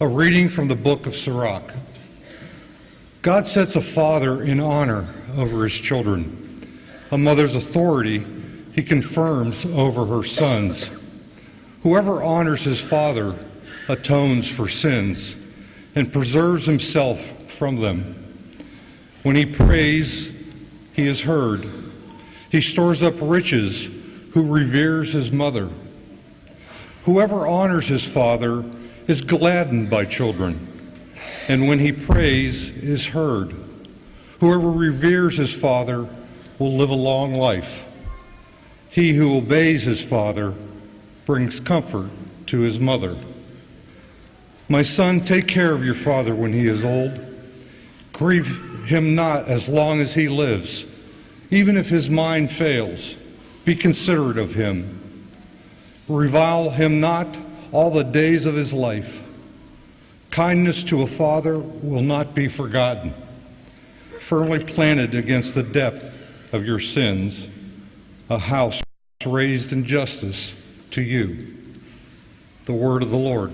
A reading from the book of Sirach. God sets a father in honor over his children. A mother's authority he confirms over her sons. Whoever honors his father atones for sins and preserves himself from them. When he prays, he is heard. He stores up riches who reveres his mother. Whoever honors his father is gladdened by children, and when he prays is heard. Whoever reveres his father will live a long life. He who obeys his father brings comfort to his mother. My son, take care of your father when he is old. Grieve him not as long as he lives. Even if his mind fails, be considerate of him. Revile him not all the days of his life. Kindness to a father will not be forgotten. Firmly planted against the depth of your sins, a house raised in justice to you. The word of the Lord.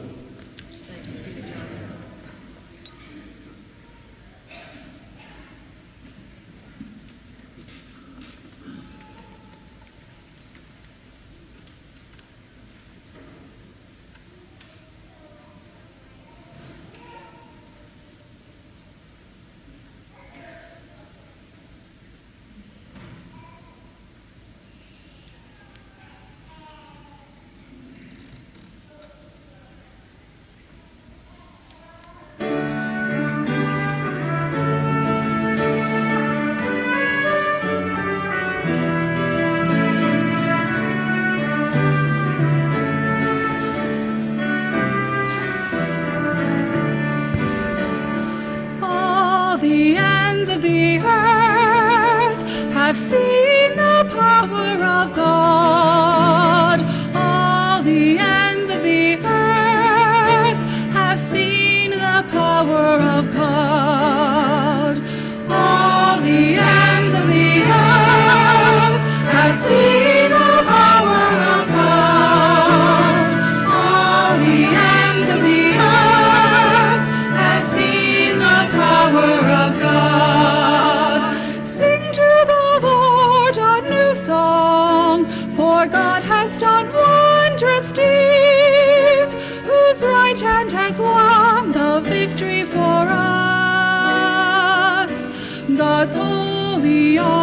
The ends of the earth have seen the power of God. All the ends of the earth have seen the power of God. All the ends of the earth have seen the power of God. All the ends of the earth have seen the power of God. Sing to the Lord a new song, for God has done wondrous deeds, whose right hand has won the victory for us, God's holy arm.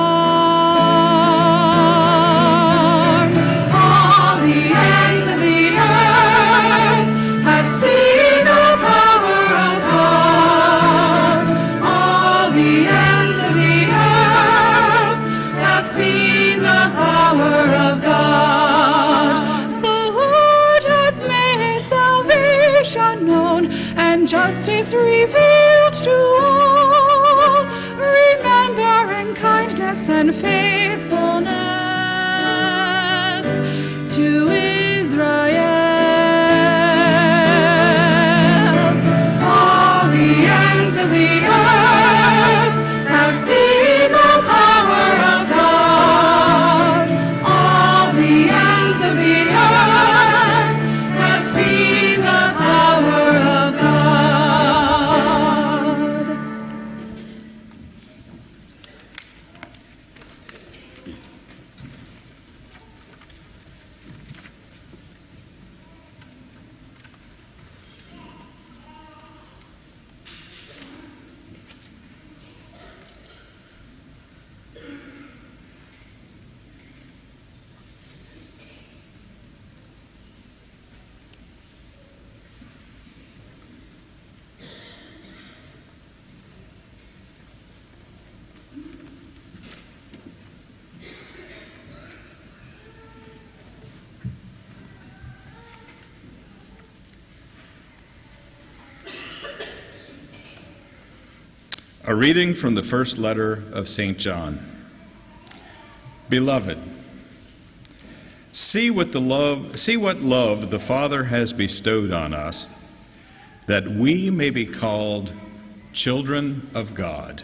All the ends of the earth have seen the power of God. All the ends of the earth have seen the power of God. The Lord has made salvation known and justice revealed to all, remembering kindness and faithfulness to Israel. All the ends of the earth have seen the power of God. All the ends of the earth have seen the power of God. A reading from the first letter of St. John. Beloved, see what love the Father has bestowed on us, that we may be called children of God.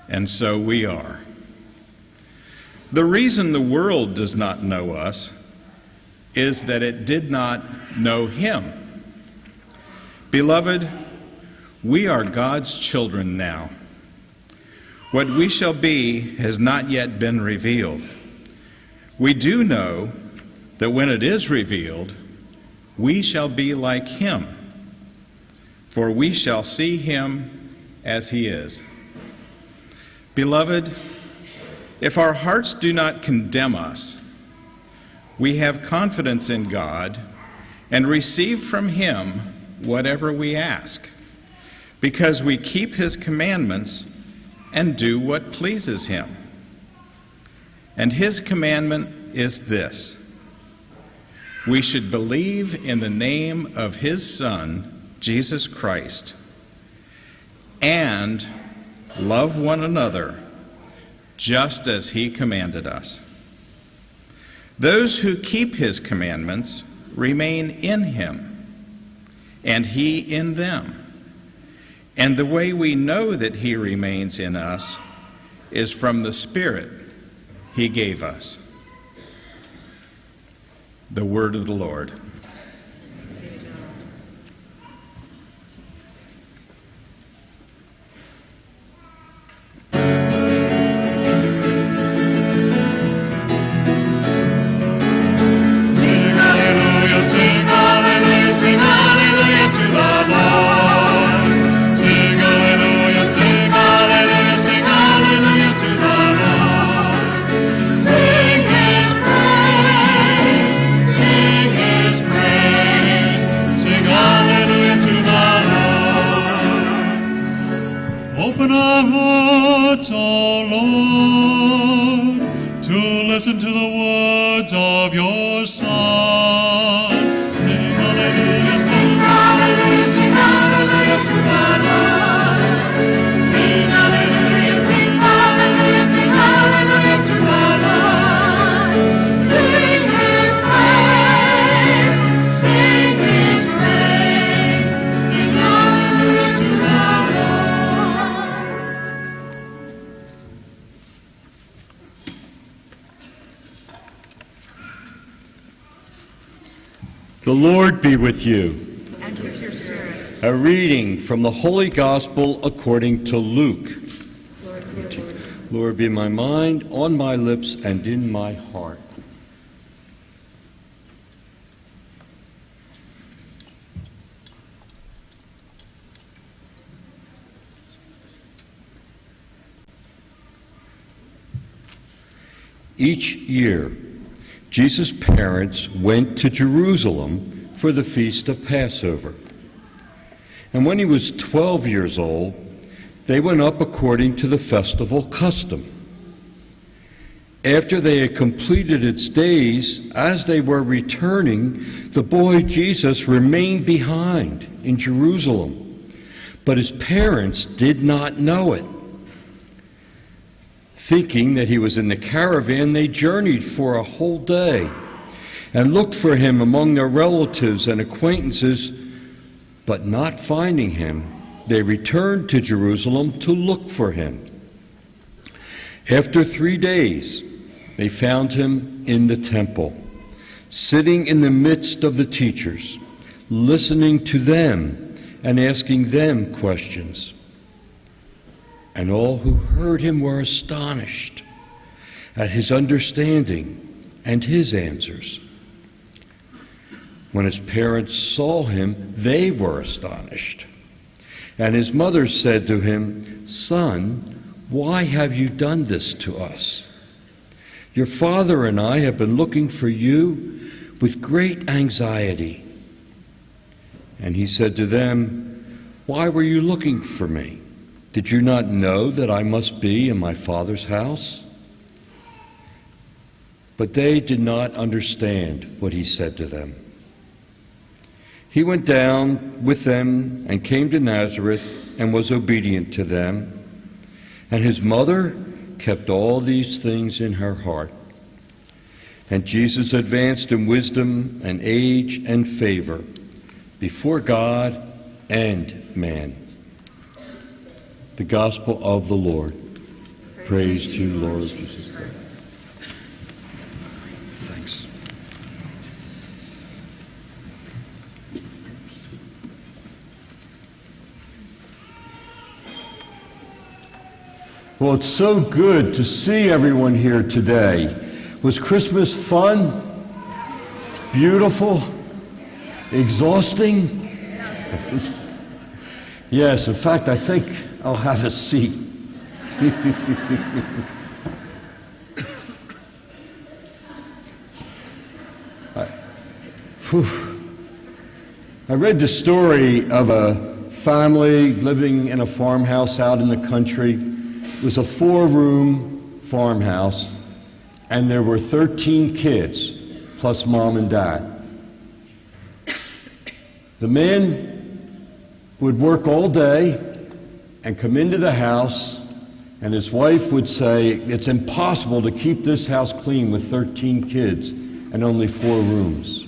And so we are. The reason the world does not know us is that it did not know him. Beloved, we are God's children now. What we shall be has not yet been revealed. We do know that when it is revealed, we shall be like him, for we shall see him as he is. Beloved, if our hearts do not condemn us, we have confidence in God and receive from him whatever we ask, because we keep his commandments and do what pleases him. And his commandment is this: we should believe in the name of his Son, Jesus Christ, and love one another just as he commanded us. Those who keep his commandments remain in him, and he in them. And the way we know that he remains in us is from the Spirit he gave us. The word of the Lord. Open our hearts, O Lord, to listen to the words of your Son. Sing hallelujah, sing hallelujah, sing hallelujah to the Lord. Sing hallelujah, sing hallelujah, sing hallelujah to the Lord. Sing his praise, sing his praise, sing hallelujah to the Lord. The Lord be with you. And with your spirit. A reading from the Holy Gospel according to Luke. Lord, dear Lord. Lord, be in my mind, on my lips, and in my heart. Each year, Jesus' parents went to Jerusalem for the feast of Passover. And when he was 12 years old, they went up according to the festival custom. After they had completed its days, as they were returning, the boy Jesus remained behind in Jerusalem, but his parents did not know it. Thinking that he was in the caravan, they journeyed for a whole day and looked for him among their relatives and acquaintances, but not finding him, they returned to Jerusalem to look for him. After 3 days, they found him in the temple, sitting in the midst of the teachers, listening to them and asking them questions. And all who heard him were astonished at his understanding and his answers. When his parents saw him, they were astonished. And his mother said to him, "Son, why have you done this to us? Your father and I have been looking for you with great anxiety." And he said to them, "Why were you looking for me? Did you not know that I must be in my Father's house?" But they did not understand what he said to them. He went down with them and came to Nazareth and was obedient to them. And his mother kept all these things in her heart. And Jesus advanced in wisdom and age and favor before God and man. The Gospel of the Lord. Praise to you, Lord Jesus Christ. Thanks. Well, it's so good to see everyone here today. Was Christmas fun? Beautiful? Exhausting? Yes, in fact, I think I'll have a seat. I read the story of a family living in a farmhouse out in the country. It was a 4-room farmhouse, and there were 13 kids, plus mom and dad. The man would work all day and come into the house, and his wife would say, it's impossible to keep this house clean with 13 kids and only 4 rooms.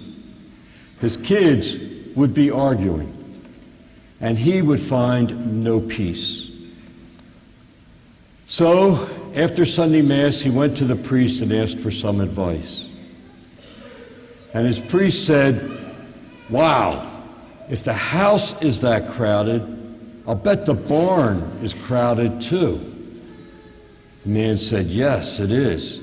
His kids would be arguing, and he would find no peace. So, after Sunday Mass, he went to the priest and asked for some advice. And his priest said, wow, if the house is that crowded, I'll bet the barn is crowded too. The man said, yes, it is.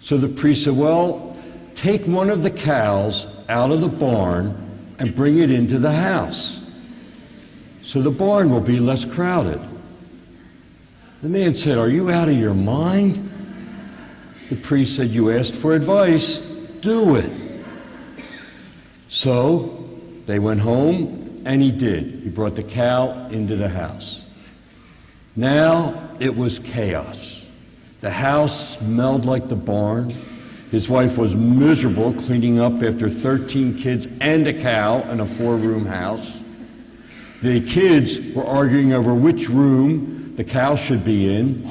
So the priest said, well, take one of the cows out of the barn and bring it into the house, so the barn will be less crowded. The man said, are you out of your mind? The priest said, you asked for advice, do it. So they went home, and he did. He brought the cow into the house. Now it was chaos. The house smelled like the barn. His wife was miserable cleaning up after 13 kids and a cow in a 4-room house. The kids were arguing over which room the cow should be in.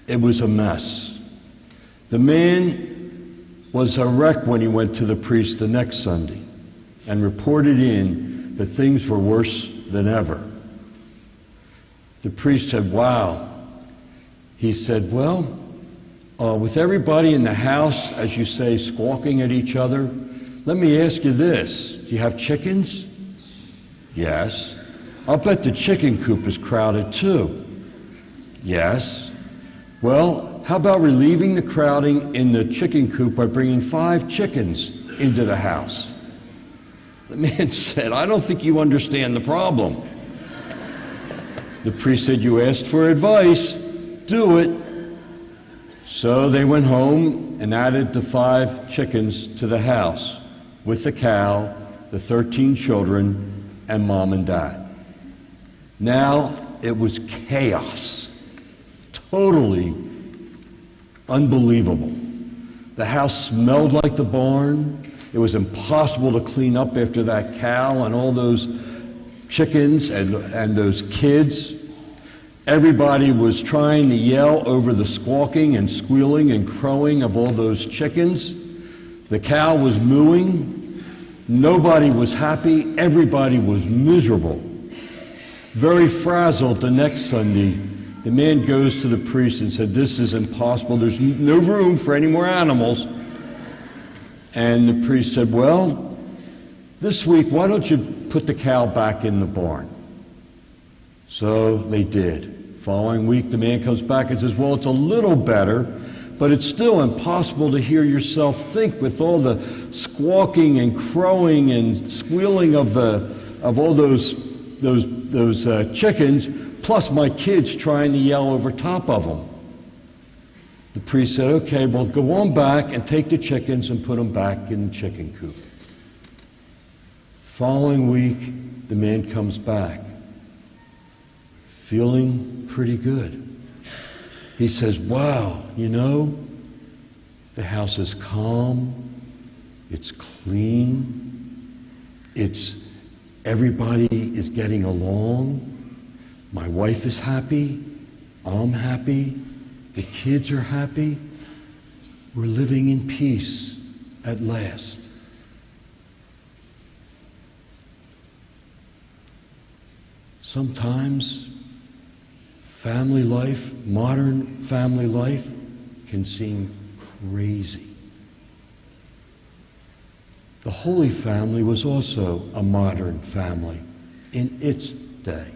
It was a mess. The man was a wreck when he went to the priest the next Sunday and reported in that things were worse than ever. The priest said, wow. He said, well, with everybody in the house, as you say, squawking at each other, let me ask you this. Do you have chickens? Yes. I'll bet the chicken coop is crowded too. Yes. Well, how about relieving the crowding in the chicken coop by bringing 5 chickens into the house? The man said, I don't think you understand the problem. The priest said, you asked for advice, do it. So they went home and added the 5 chickens to the house with the cow, the 13 children, and mom and dad. Now it was chaos, totally unbelievable. The house smelled like the barn. It was impossible to clean up after that cow and all those chickens and those kids. Everybody was trying to yell over the squawking and squealing and crowing of all those chickens. The cow was mooing. Nobody was happy. Everybody was miserable. Very frazzled the next Sunday, the man goes to the priest and said, this is impossible. There's no room for any more animals. And the priest said, well, this week, why don't you put the cow back in the barn? So they did. Following week, the man comes back and says, well, it's a little better, but it's still impossible to hear yourself think with all the squawking and crowing and squealing of all those chickens, plus my kids trying to yell over top of them. The priest said, okay, well, go on back and take the chickens and put them back in the chicken coop. Following week, the man comes back, feeling pretty good. He says, wow, the house is calm, it's clean, everybody is getting along, my wife is happy, I'm happy, the kids are happy, we're living in peace at last. Sometimes family life, modern family life, can seem crazy. The Holy Family was also a modern family in its day.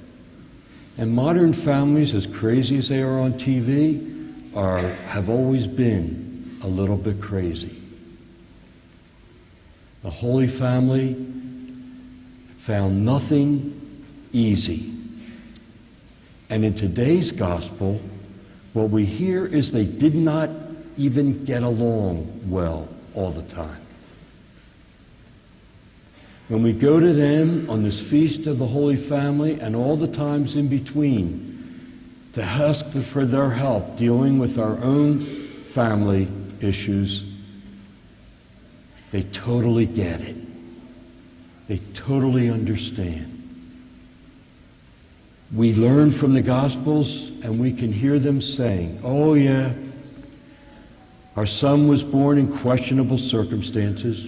And modern families, as crazy as they are on TV, have always been a little bit crazy. The Holy Family found nothing easy. And in today's gospel, what we hear is they did not even get along well all the time. When we go to them on this feast of the Holy Family and all the times in between to ask for their help dealing with our own family issues, they totally get it. They totally understand. We learn from the Gospels and we can hear them saying, "Oh yeah, our son was born in questionable circumstances.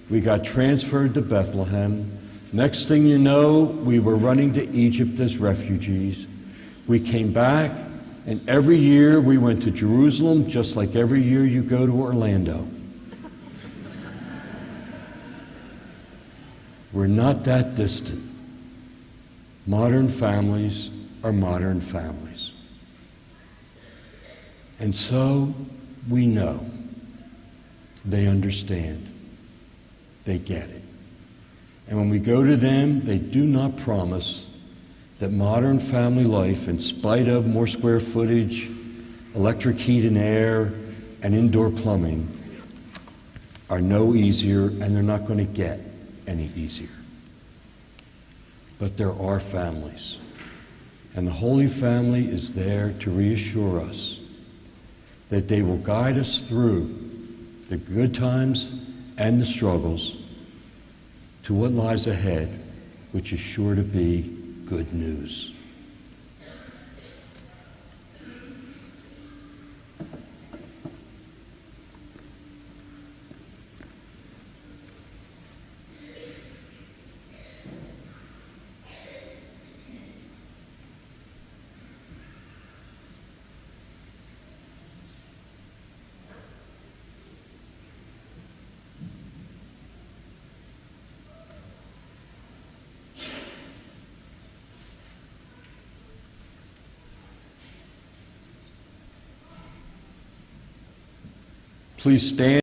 We got transferred to Bethlehem. Next thing you know, we were running to Egypt as refugees. We came back, and every year we went to Jerusalem, just like every year you go to Orlando." We're not that distant. Modern families are modern families. And so we know they understand. They get it. And when we go to them, they do not promise that modern family life, in spite of more square footage, electric heat and air, and indoor plumbing, are no easier, and they're not going to get any easier. But there are families. And the Holy Family is there to reassure us that they will guide us through the good times and the struggles to what lies ahead, which is sure to be good news. Please stand.